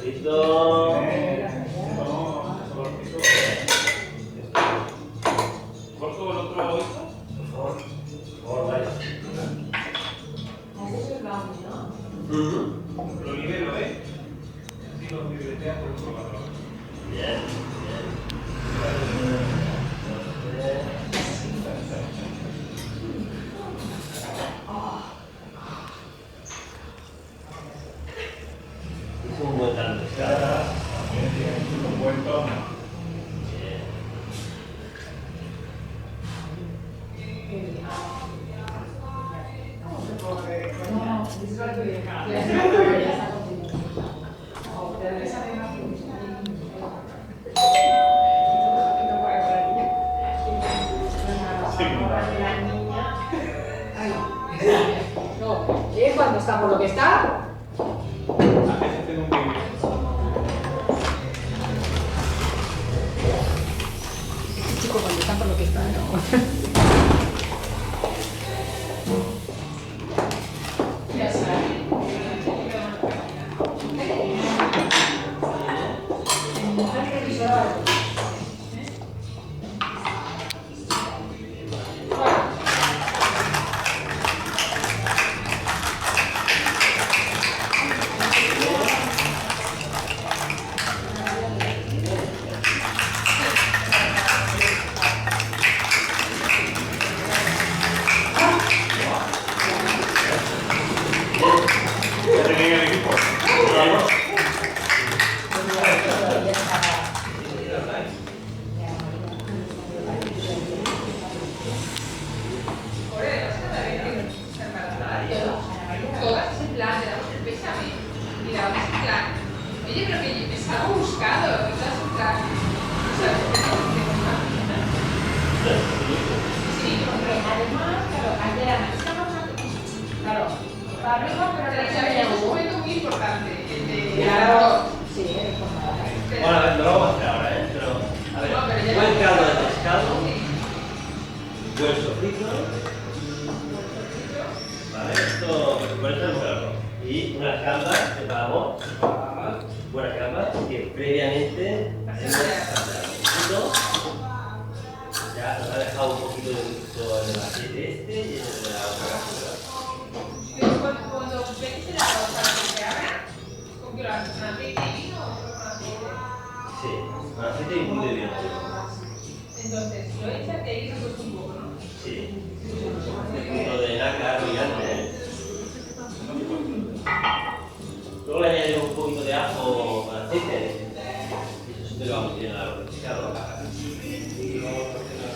Frito. ¿Corto el otro oído? Por favor, vaya. Lo nivelo, ¿eh? Así lo nivetea por otro lado. Bien, bien. Es un buen tanto de escala. Es un buen tono. Bien. Cuando está por lo que está. A veces tengo un vídeo. Chico, cuando está por lo que está, ¿no? Ya Oye, pero que me estaba buscando, ¿no? Sí, pero además, claro, ayer analizamos, claro, para arriba, pero es un momento muy importante, el de Claro, sí, es importante. Bueno, a ver, no lo vamos a hacer ahora, ¿eh? Pero, a ver, No, pero ya buen lo- caldo de pescado, buen sofrito, ¿vale? Esto, por eso es bueno. Y unas gambas que preparamos, buenas gambas, que previamente hemos salteado un poquito. Ya nos ha dejado un poquito de gusto en el aceite este y en el de la otra cazuela. Pero cuando veis la cosa que se haga, ¿con qué lo haces? ¿Con aceite y vino o solo con aceite? Sí, con aceite y muy bien. Entonces, lo echas y ahí resuelves un poco, ¿no? Sí. Este punto de nácar brillante, ¿eh? Luego le añadimos un poquito de ajo con aceite y eso sí te lo vamos a llenar al pescado. Y vamos a hacer